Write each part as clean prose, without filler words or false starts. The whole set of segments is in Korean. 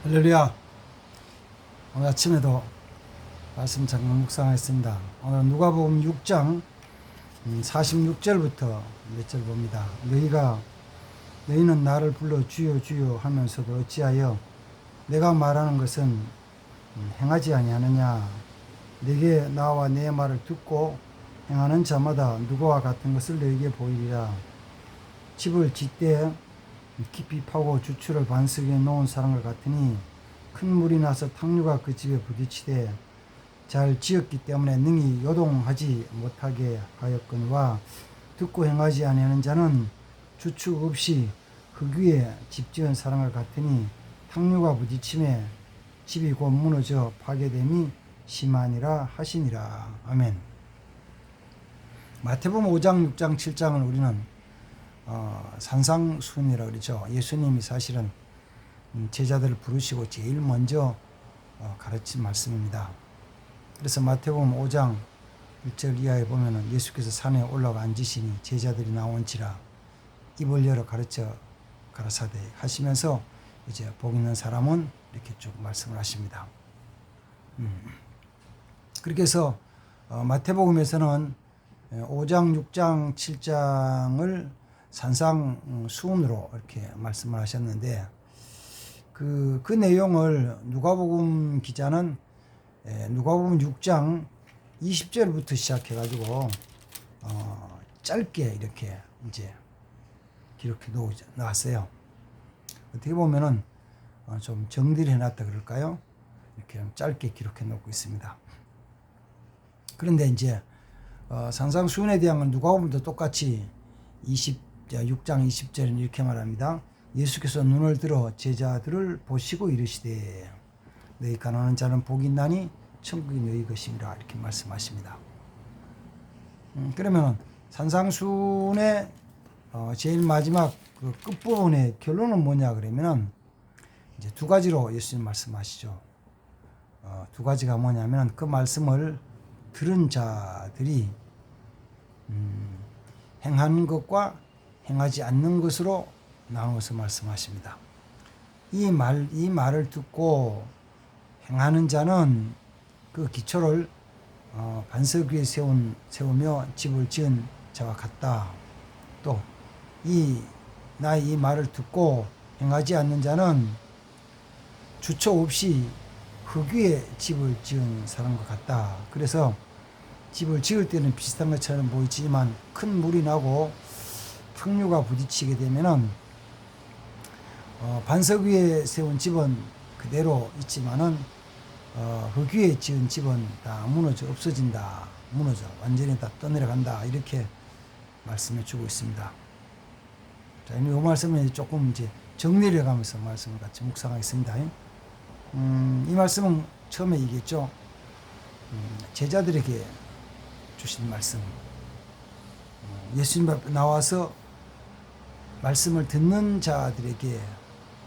할렐루야. 오늘 아침에도 말씀 잠깐 묵상하겠습니다. 오늘 누가복음 6장 46절부터 몇 절 봅니다. 너희는 나를 불러 주여 주여 하면서도 어찌하여 내가 말하는 것은 행하지 아니하느냐. 내게 나와 내 말을 듣고 행하는 자마다 누구와 같은 것을 너희에게 보이리라. 집을 짓되 깊이 파고 주추를 반석에 놓은 사람과 같으니 큰 물이 나서 탕류가 그 집에 부딪히되 잘 지었기 때문에 능히 요동하지 못하게 하였거니와 듣고 행하지 아니하는 자는 주축 없이 흙 위에 집 지은 사람과 같으니 탕류가 부딪힘에 집이 곧 무너져 파괴됨이 심하니라 하시니라. 아멘. 마태복음 5장, 6장, 7장을 우리는 산상수훈이라고 그러죠. 예수님이 사실은 제자들을 부르시고 제일 먼저 가르친 말씀입니다. 그래서 마태복음 5장 1절 이하에 보면은 예수께서 산에 올라가 앉으시니 제자들이 나온지라 입을 열어 가르쳐 가라사대 하시면서 이제 복 있는 사람은 이렇게 쭉 말씀을 하십니다. 그렇게 해서 마태복음에서는 5장, 6장, 7장을 산상수훈으로 이렇게 말씀을 하셨는데 그 내용을 누가복음 기자는 누가복음 6장 20절부터 시작해 가지고 짧게 이렇게 이제 기록해 놓았어요. 어떻게 보면은 좀 정리를 해놨다 그럴까요? 이렇게 짧게 기록해 놓고 있습니다. 그런데 이제 산상수훈에 대한 건 누가복음도 똑같이 6장 20절은 이렇게 말합니다. 예수께서 눈을 들어 제자들을 보시고 이르시되 너희 가난한 자는 복이 있나니 천국이 너희 것임이라 이렇게 말씀하십니다. 그러면 산상수훈의 제일 마지막 그 끝부분의 결론은 뭐냐 그러면은 이제 두 가지로 예수님 말씀하시죠. 두 가지가 뭐냐면 그 말씀을 들은 자들이 행하는 것과 행하지 않는 것으로 나누어서 말씀하십니다. 이 말을 듣고 행하는 자는 그 기초를 반석 위에 세우며 집을 지은 자와 같다. 또 이 말을 듣고 행하지 않는 자는 주초 없이 흙 위에 집을 지은 사람과 같다. 그래서 집을 지을 때는 비슷한 것처럼 보이지만 큰 물이 나고 탕류가 부딪히게 되면은 반석 위에 세운 집은 그대로 있지만은 흙 위에 지은 집은 다 무너져 없어진다. 무너져 완전히 다 떠내려간다. 이렇게 말씀해 주고 있습니다. 자, 이 말씀을 조금 이제 정리를 해가면서 말씀을 같이 묵상하겠습니다. 이 말씀은 처음에 얘기했죠. 제자들에게 주신 말씀. 예수님 앞에 나와서 말씀을 듣는 자들에게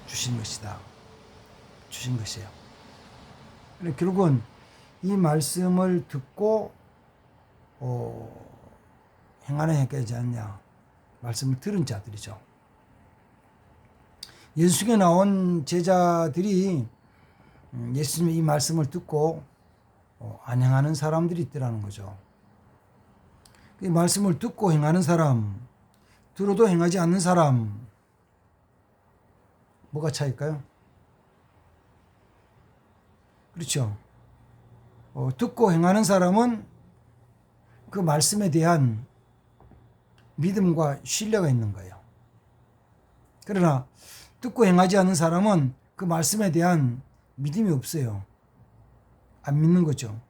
주신 것이다. 주신 것이에요. 결국은 이 말씀을 듣고 행하는 행위가 되지 않느냐. 말씀을 들은 자들이죠. 예수께 나온 제자들이 예수님의 이 말씀을 듣고 안 행하는 사람들이 있더라는 거죠. 이 말씀을 듣고 행하는 사람, 들어도 행하지 않는 사람, 뭐가 차일까요? 그렇죠. 듣고 행하는 사람은 그 말씀에 대한 믿음과 신뢰가 있는 거예요. 그러나 듣고 행하지 않는 사람은 그 말씀에 대한 믿음이 없어요. 안 믿는 거죠.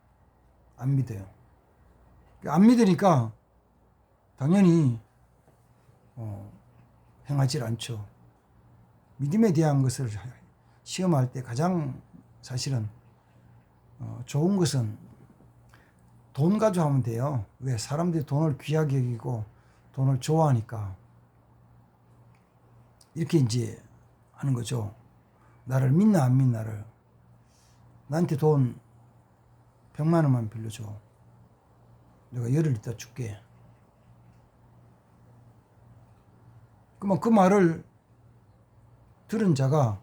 안 믿어요. 안 믿으니까 당연히 행하지 않죠. 믿음에 대한 것을 시험할 때 가장 사실은 좋은 것은 돈 가지고 하면 돼요. 왜? 사람들이 돈을 귀하게 여기고 돈을 좋아하니까 이렇게 이제 하는 거죠. 나를 믿나 안 믿나를. 나한테 돈 100만 원만 빌려줘. 내가 열흘 있다 줄게. 그러면 그 말을 들은 자가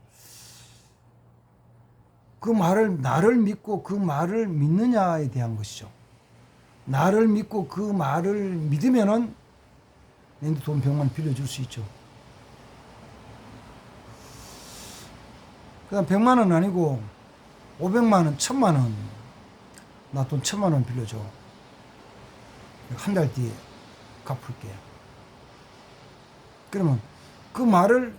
그 말을 나를 믿고 그 말을 믿느냐에 대한 것이죠. 나를 믿고 그 말을 믿으면은 내한테 돈 100만 빌려줄 수 있죠. 그다음 100만 원 아니고 500만 원, 1000만 원. 나 돈 1000만 원 빌려줘. 한 달 뒤에 갚을게. 그러면 그 말을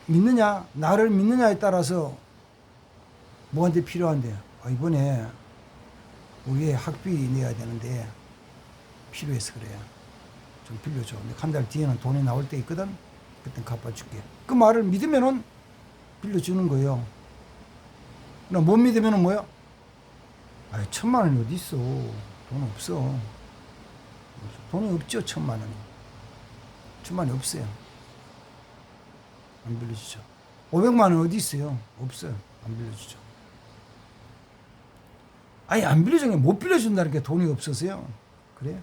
믿느냐, 나를 믿느냐에 따라서 뭐한테 필요한데, 이번에 우리 학비 내야 되는데 필요해서 그래. 좀 빌려줘. 한 달 뒤에는 돈이 나올 때 있거든. 그때 갚아줄게. 그 말을 믿으면은 빌려주는 거예요. 나 못 믿으면은 뭐야? 1000만 원이 어디 있어? 돈 없어. 돈이 없죠, 1000만 원이. 1000만 원이 없어요. 안 빌려주죠. 500만 원 어디 있어요? 없어요. 안 빌려주죠. 아니, 안 빌려주는 게 못 빌려준다는 게 돈이 없어서요. 그래?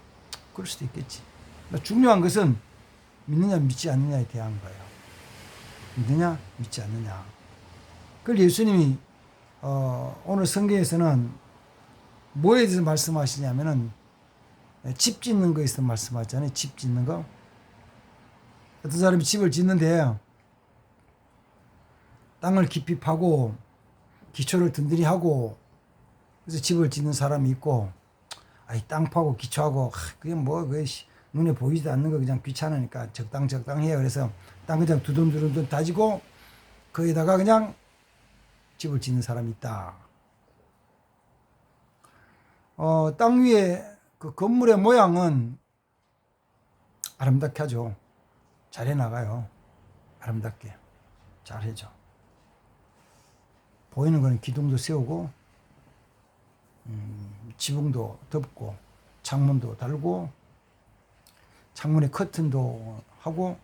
그럴 수도 있겠지. 중요한 것은 믿느냐, 믿지 않느냐에 대한 거예요. 믿느냐, 믿지 않느냐. 그걸 예수님이, 오늘 성경에서는 뭐에 대해서 말씀하시냐면은, 집 짓는 거에 대해서 말씀하잖아요. 집 짓는 거. 어떤 사람이 집을 짓는데, 땅을 깊이 파고, 기초를 든든히 하고, 그래서 집을 짓는 사람이 있고, 땅 파고 기초하고, 그게 뭐, 그게 눈에 보이지도 않는 거 그냥 귀찮으니까 적당해요. 그래서 땅 그냥 두둔두둔 다지고, 거기다가 그냥 집을 짓는 사람이 있다. 땅 위에 그 건물의 모양은 아름답게 하죠. 잘 해나가요. 아름답게. 잘 해줘. 보이는 거는 기둥도 세우고, 지붕도 덮고, 창문도 달고, 창문에 커튼도 하고,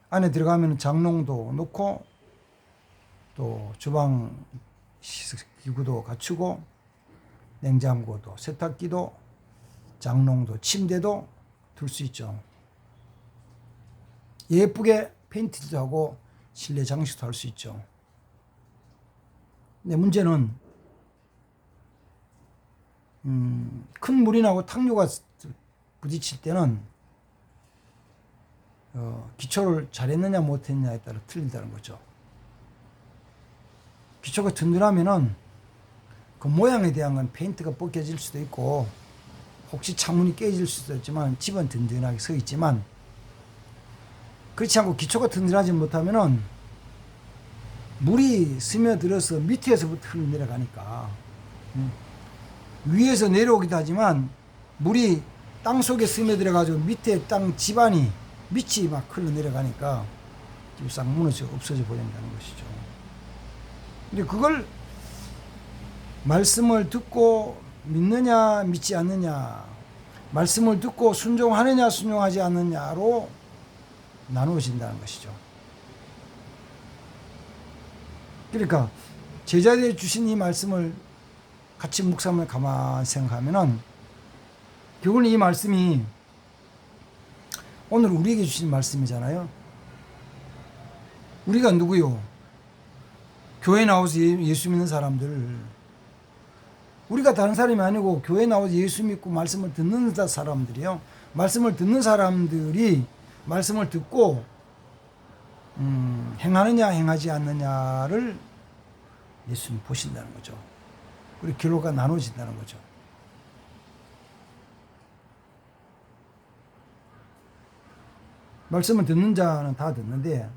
안에 들어가면 장롱도 놓고, 또 주방 기구도 갖추고, 냉장고도, 세탁기도, 장롱도, 침대도 둘 수 있죠. 예쁘게 페인트도 하고, 실내 장식도 할 수 있죠. 근데 문제는, 큰 물이나고 탁류가 부딪힐 때는, 기초를 잘했느냐 못했느냐에 따라 틀린다는 거죠. 기초가 든든하면은 그 모양에 대한 건 페인트가 벗겨질 수도 있고, 혹시 창문이 깨질 수도 있지만 집은 든든하게 서 있지만, 그렇지 않고 기초가 든든하지 못하면은 물이 스며들어서 밑에서부터 흘러내려가니까, 위에서 내려오기도 하지만 물이 땅 속에 스며들어가지고 밑에 땅 집안이 밑이 막 흘러내려가니까 싹 무너져 없어져 버린다는 것이죠. 근데 그걸 말씀을 듣고 믿느냐 믿지 않느냐, 말씀을 듣고 순종하느냐 순종하지 않느냐로 나누어진다는 것이죠. 그러니까 제자들이 주신 이 말씀을 같이 묵상을 가만히 생각하면은, 결국은 이 말씀이 오늘 우리에게 주신 말씀이잖아요. 우리가 누구요? 교회 나와서 예수 믿는 사람들. 우리가 다른 사람이 아니고 교회 나와서 예수 믿고 말씀을 듣는 사람들이요. 말씀을 듣는 사람들이 말씀을 듣고 행하느냐 행하지 않느냐를 예수님 보신다는 거죠. 그리고 결과가 나눠진다는 거죠. 말씀을 듣는 자는 다 듣는데,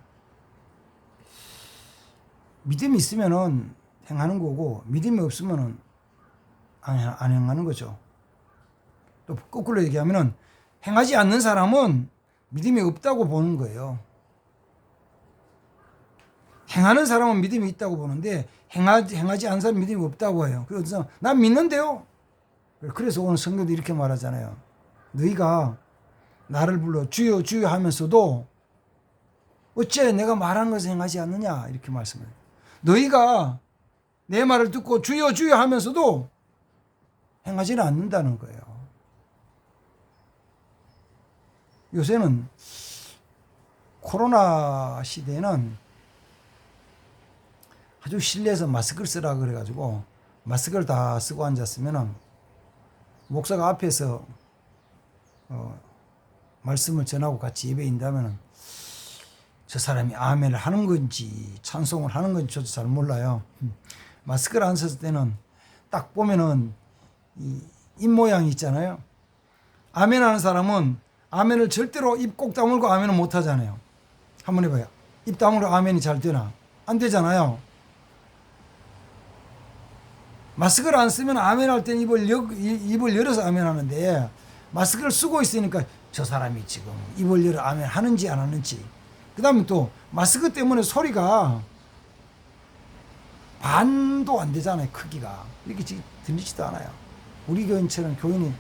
믿음이 있으면은 행하는 거고, 믿음이 없으면은 안 행하는 거죠. 또 거꾸로 얘기하면은 행하지 않는 사람은 믿음이 없다고 보는 거예요. 행하는 사람은 믿음이 있다고 보는데, 행하지 않는 사람은 믿음이 없다고 해요. 그래서 난 믿는데요. 그래서 오늘 성경도 이렇게 말하잖아요. 너희가 나를 불러 주여 주여 하면서도 어째 내가 말한 것을 행하지 않느냐, 이렇게 말씀해요. 너희가 내 말을 듣고 주여 주여 하면서도 행하지는 않는다는 거예요. 요새는 코로나 시대에는 아주 실내에서 마스크를 쓰라 그래가지고 마스크를 다 쓰고 앉았으면은 목사가 앞에서 말씀을 전하고 같이 예배인다면은 저 사람이 아멘을 하는 건지 찬송을 하는 건지 저도 잘 몰라요. 마스크를 안 썼을 때는 딱 보면은 이 입모양이 있잖아요. 아멘 하는 사람은 아멘을 절대로 입 꼭 다물고 아멘을 못 하잖아요. 한번 해봐요. 입 다물고 아멘이 잘 되나? 안 되잖아요. 마스크를 안 쓰면 아멘 할 때는 입을 열어서 아멘 하는데 마스크를 쓰고 있으니까 저 사람이 지금 입을 열어 아멘 하는지 안 하는지. 그 다음에 또 마스크 때문에 소리가 반도 안 되잖아요. 크기가. 이렇게 들리지도 않아요. 우리 교인처럼 교인이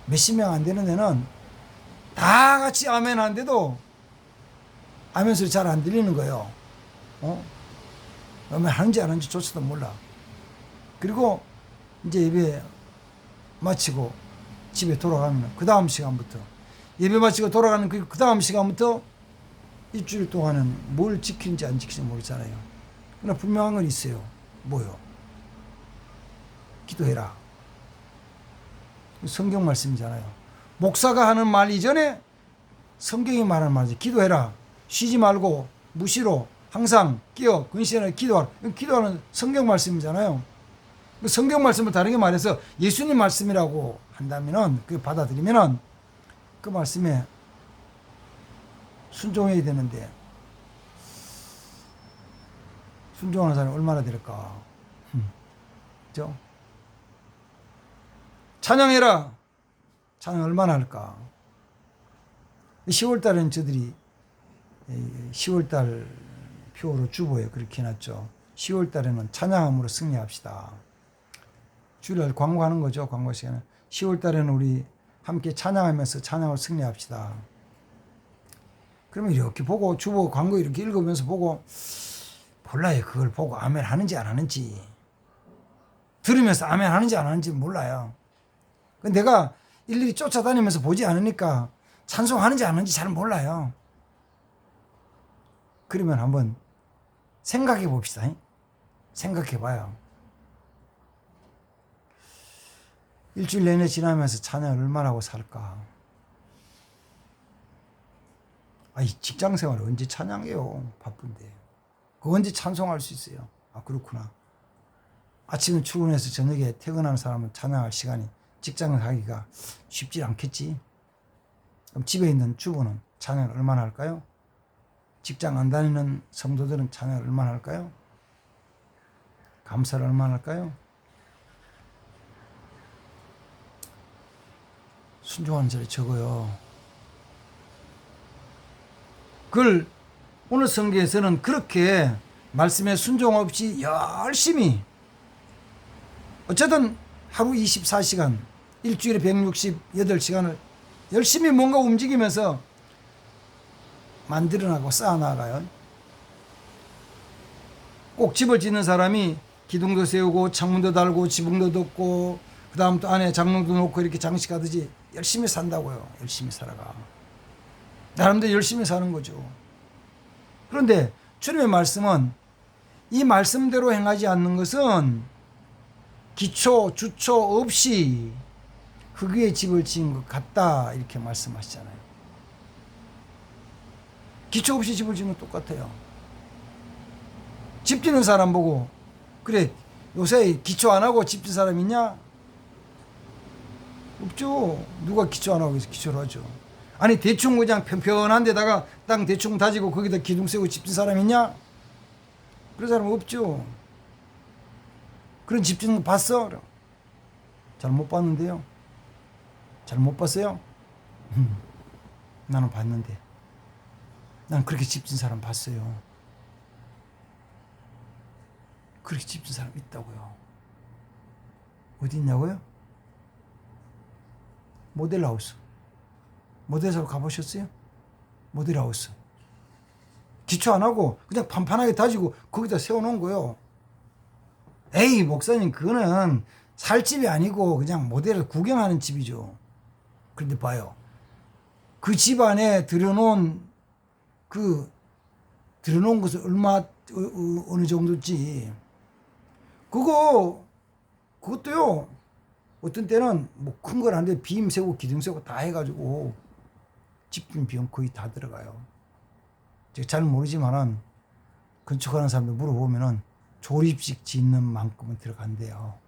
몇십 명 안 되는 데는 다 같이 아멘 하는데도 아멘 소리 잘 안 들리는 거예요. 아멘 하는지 안 하는지 조차도 몰라. 그리고 이제 예배 마치고 집에 돌아가면 그 다음 시간부터 예배 마치고 돌아가는 그 다음 시간부터 일주일 동안은 뭘 지키는지 안 지키는지 모르잖아요. 그러나 분명한 건 있어요. 뭐요? 기도해라. 성경 말씀이잖아요. 목사가 하는 말 이전에 성경이 말하는 말이지. 기도해라. 쉬지 말고 무시로 항상 끼어 근신하여 기도하라. 기도하는 성경 말씀이잖아요. 그 성경 말씀을 다르게 말해서 예수님 말씀이라고 한다면은 그 받아들이면은 그 말씀에 순종해야 되는데 순종하는 사람이 얼마나 될까? 그죠? 찬양해라. 찬양 얼마나 할까? 10월 달에는 저들이 10월 달 표로 주보에 그렇게 해놨죠. 10월 달에는 찬양함으로 승리합시다. 주일날 광고하는 거죠. 광고 시간에 10월 달에는 우리 함께 찬양하면서 찬양으로 승리합시다. 그러면 이렇게 보고 주보 광고 이렇게 읽으면서 보고 몰라요. 그걸 보고 아멘 하는지 안 하는지 들으면서 아멘 하는지 안 하는지 몰라요. 내가 일일이 쫓아다니면서 보지 않으니까 찬송하는지 안 하는지 잘 몰라요. 그러면 한번 생각해 봅시다. 생각해 봐요. 일주일 내내 지나면서 찬양을 얼마나 하고 살까? 아이, 직장 생활 언제 찬양해요? 바쁜데. 그 언제 찬송할 수 있어요? 아, 그렇구나. 아침에 출근해서 저녁에 퇴근하는 사람은 찬양할 시간이 직장을 가기가 쉽지 않겠지. 그럼 집에 있는 주부는 찬양을 얼마나 할까요? 직장 안 다니는 성도들은 찬양을 얼마나 할까요? 감사를 얼마나 할까요? 순종하는 자리 적어요. 그걸 오늘 성경에서는 그렇게 말씀에 순종 없이 열심히 어쨌든 하루 24시간 일주일에 168시간을 열심히 뭔가 움직이면서 만들어나가고 쌓아나가요. 꼭 집을 짓는 사람이 기둥도 세우고 창문도 달고 지붕도 덮고 그 다음 또 안에 장롱도 놓고 이렇게 장식하듯이 열심히 산다고요. 열심히 살아가. 나름대로 열심히 사는 거죠. 그런데 주님의 말씀은 이 말씀대로 행하지 않는 것은 기초, 주초 없이 흙 위에 집을 지은 것 같다 이렇게 말씀하시잖아요. 기초 없이 집을 지으면 똑같아요. 집 짓는 사람 보고 그래 요새 기초 안 하고 집 짓는 사람 있냐? 없죠. 누가 기초 안 하고 기초를 하죠. 아니 대충 그냥 편편한 데다가 땅 대충 다지고 거기다 기둥 세우고 집 짓는 사람 있냐? 그런 사람 없죠. 그런 집 짓는 거 봤어? 잘 못 봤는데요. 잘 못 봤어요? 나는 봤는데. 난 그렇게 집 짓는 사람 봤어요. 그렇게 집 짓는 사람 있다고요. 어디 있냐고요? 모델하우스. 모델하우스 가보셨어요? 모델하우스. 기초 안 하고 그냥 판판하게 다지고 거기다 세워놓은 거예요. 에이 목사님 그거는 살 집이 아니고 그냥 모델을 구경하는 집이죠. 그런데 봐요. 그 집 안에 들여놓은 그 들어놓은 것은 어느 정도지. 그것도요, 어떤 때는 뭐 큰 걸 하는데 빔 세고 기둥 세고 다 해가지고 집중 비용 거의 다 들어가요. 제가 잘 모르지만은 건축하는 사람들 물어보면은 조립식 짓는 만큼은 들어간대요.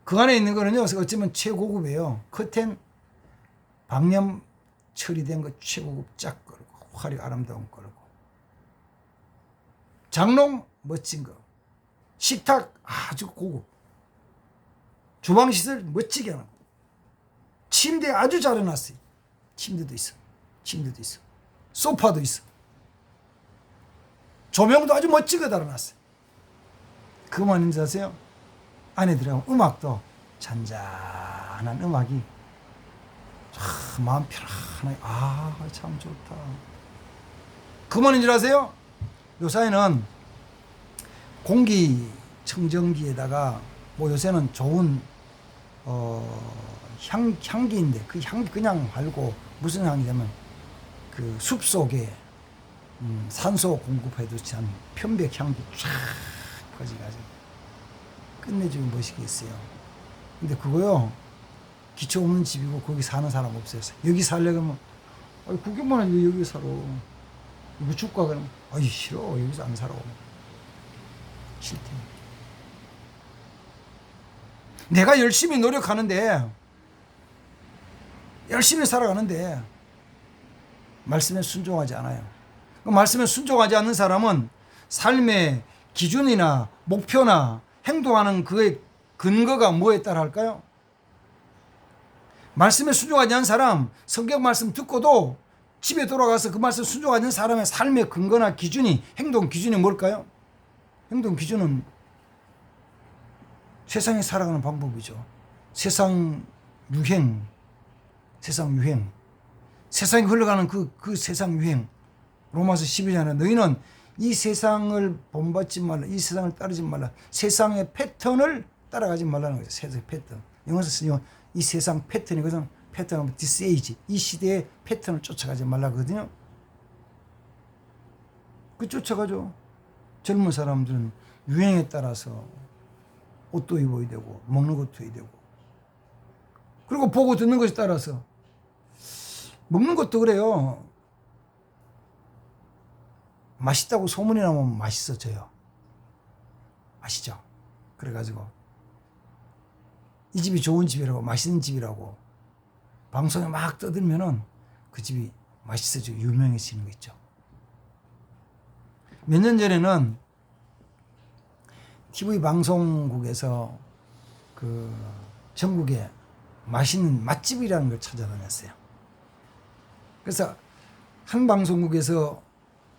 그 안에 있는 거는요, 어쩌면 최고급이에요. 커튼, 방염 처리된 거 최고급 짝 걸고, 화려 아름다운 걸고. 장롱, 멋진 거. 식탁, 아주 고급. 주방시설, 멋지게 하고. 침대 아주 잘 해놨어요. 침대도 있어. 소파도 있어. 조명도 아주 멋지게 달아놨어요. 그만인지 아세요? 안에 들어가면 음악도 잔잔한 음악이 마음 편안하게 참 좋다. 그만인 줄 아세요? 요새는 공기청정기에다가 뭐 요새는 좋은 향기인데 그 향기 그냥 말고 무슨 향이냐면 그 숲속에 산소 공급해도 참 편백 향기 쫙 퍼지가지고 끝내주고 멋있겠어요. 근데 그거요, 기초 없는 집이고 거기 사는 사람 없어요. 여기 살려면 구경만 하지 여기 살아. 이거 줄까 그러면 싫어, 여기서 안 살아. 싫대. 내가 열심히 노력하는데, 열심히 살아가는데 말씀에 순종하지 않아요. 그 말씀에 순종하지 않는 사람은 삶의 기준이나 목표나 행동하는 그의 근거가 뭐에 따라 할까요? 말씀에 순종하지 않는 사람, 성경 말씀 듣고도 집에 돌아가서 그 말씀 순종하지 않는 사람의 삶의 근거나 기준이, 행동 기준이 뭘까요? 행동 기준은 세상에 살아가는 방법이죠. 세상 유행. 세상이 흘러가는 그 세상 유행. 로마서 12장에 너희는 이 세상을 본받지 말라. 이 세상을 따르지 말라. 세상의 패턴을 따라가지 말라는 거죠. 세상의 패턴. 영어에서 쓰면 이 세상 패턴이거든. 패턴은 this age. 이 시대의 패턴을 쫓아가지 말라거든요. 그 쫓아가죠. 젊은 사람들은 유행에 따라서 옷도 입어야 되고 먹는 것도 해야 되고, 그리고 보고 듣는 것에 따라서 먹는 것도 그래요. 맛있다고 소문이 나면 맛있어져요. 아시죠? 그래가지고 이 집이 좋은 집이라고, 맛있는 집이라고 방송에 막 떠들면은 그 집이 맛있어지고 유명해지는 거 있죠. 몇 년 전에는 TV 방송국에서 그 전국에 맛있는 맛집이라는 걸 찾아다녔어요. 그래서 한 방송국에서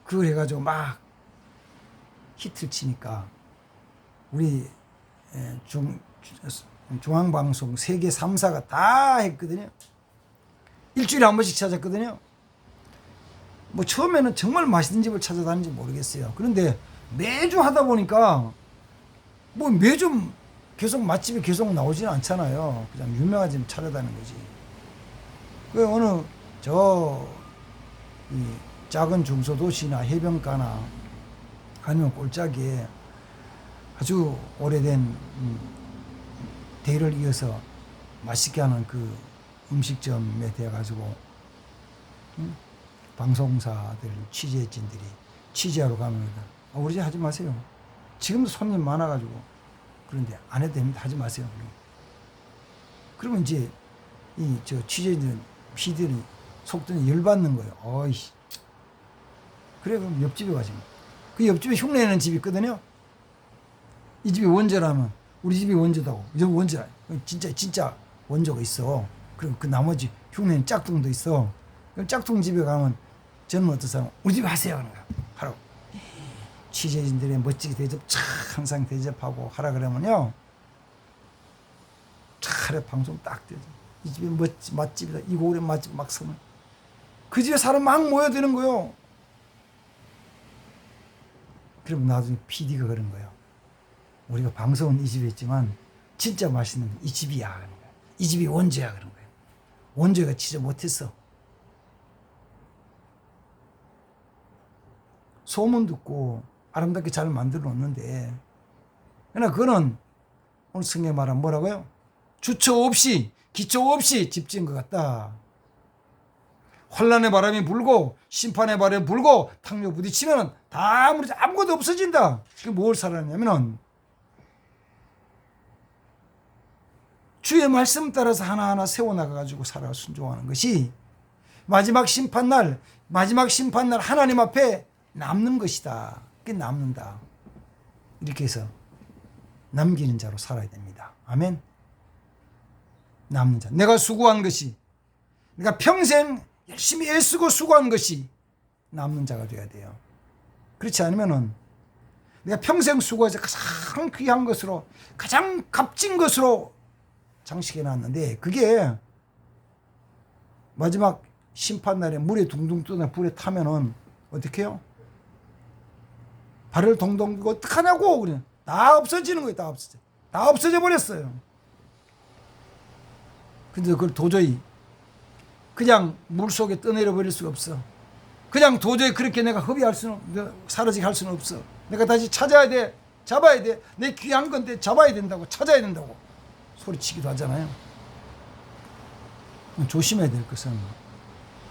그걸 해가지고 막 히트를 치니까 우리 중앙방송 세계 3사가 다 했거든요. 일주일에 한 번씩 찾았거든요. 뭐 처음에는 정말 맛있는 집을 찾아다니는지 모르겠어요. 그런데 매주 하다 보니까 뭐 매주 계속 맛집이 계속 나오지는 않잖아요. 그냥 유명한 집 찾아다니는 거지. 그 어느 이 작은 중소도시나 해변가나 아니면 골짜기에 아주 오래된 대를 이어서 맛있게 하는 그 음식점에 대해 가지고 방송사들 취재진들이 취재하러 가면 우리 집 하지 마세요. 지금도 손님 많아가지고 그런데 안 해도 됩니다. 하지 마세요. 그러면 이제 취재진 PD들이 속더니 열받는 거예요. 어이씨. 그래, 그럼 옆집에 가지. 그 옆집에 흉내내는 집이 있거든요. 이 집이 원조라면 우리 집이 원조다고. 이 집이 원조라. 진짜 원조가 있어. 그리고 그 나머지 흉내는 짝퉁도 있어. 그럼 짝퉁 집에 가면 저는 어떤 사람 우리 집에 하세요. 그런 거야. 하라고. 취재진들의 멋지게 대접 항상 대접하고 하라 그러면요. 차라리 방송 딱 되죠. 이 집이 맛집이다. 이거 오래 맛집 막 서면 그 집에 사람 막 모여드는 거요. 그러면 나중에 PD가 그런 거예요. 우리가 방송은 이 집에 있지만 진짜 맛있는 이 집이야. 그런 거야. 이 집이 원조야. 그런 거예요. 원조가 진짜 못했어. 소문 듣고 아름답게 잘 만들어 놓는데, 그러나 그거는 오늘 성경 말하면 뭐라고요? 주처 없이, 기초 없이 집 지은 것 같다. 환란의 바람이 불고 심판의 바람이 불고 탕묘 부딪히면 다 아무것도 없어진다. 그게 뭘 살아내냐면은 주의 말씀 따라서 하나하나 세워나가가지고 살아 순종하는 것이 마지막 심판날 하나님 앞에 남는 것이다. 그게 남는다. 이렇게 해서 남기는 자로 살아야 됩니다. 아멘. 남는 자. 내가 수고한 것이, 내가 평생 열심히 애쓰고 수고한 것이 남는 자가 되어야 돼요. 그렇지 않으면은 내가 평생 수고해서 가장 귀한 것으로, 가장 값진 것으로 장식해 놨는데, 그게 마지막 심판날에 물에 둥둥 떠나 불에 타면은 어떻게 해요? 발을 동동 들고 어떡하냐고. 그래. 다 없어지는 거예요. 다 없어져 버렸어요. 근데 그걸 도저히 그냥 물속에 떠내려 버릴 수가 없어. 그냥 도저히 그렇게 내가 허비할 수는, 사라지게 할 수는 없어. 내가 다시 찾아야 돼. 잡아야 돼. 내 귀한 건데 잡아야 된다고, 찾아야 된다고 소리치기도 하잖아요. 조심해야 될 것은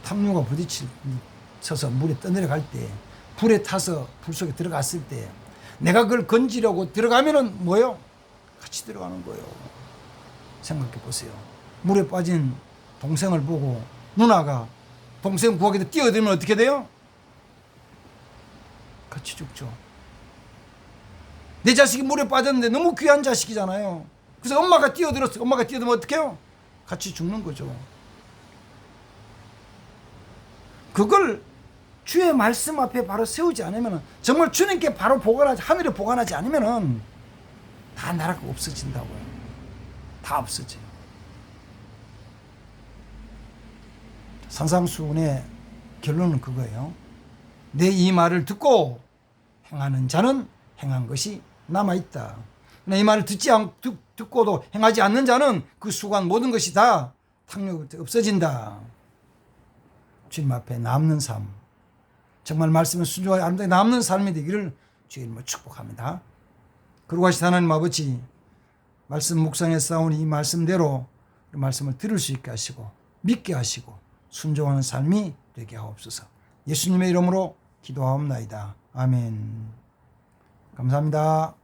탐욕과 부딪혀서 물에 떠내려갈 때, 불에 타서 불 속에 들어갔을 때 내가 그걸 건지려고 들어가면은 뭐예요? 같이 들어가는 거예요. 생각해 보세요. 물에 빠진 동생을 보고 누나가 동생 구하기 위해서 뛰어들면 어떻게 돼요? 같이 죽죠. 내 자식이 물에 빠졌는데 너무 귀한 자식이잖아요. 그래서 엄마가 뛰어들었어. 엄마가 뛰어들면 어떻게 해요? 같이 죽는 거죠. 그걸 주의 말씀 앞에 바로 세우지 않으면, 정말 주님께 바로 하늘에 보관하지 않으면 다 나라가 없어진다고요. 다 없어져요. 산상수훈의 결론은 그거예요. 내 이 말을 듣고 행하는 자는 행한 것이 남아있다. 이 말을 듣고도 행하지 않는 자는 그 수고한 모든 것이 다 탕욕 없어진다. 주님 앞에 남는 삶, 정말 말씀에 순종하여 아름답게 남는 삶이 되기를 주의 이름으로 축복합니다. 그러고 하신 하나님 아버지, 말씀 묵상에 쌓은 이 말씀대로 말씀을 들을 수 있게 하시고 믿게 하시고 순종하는 삶이 되게 하옵소서. 예수님의 이름으로 기도하옵나이다. 아멘. 감사합니다.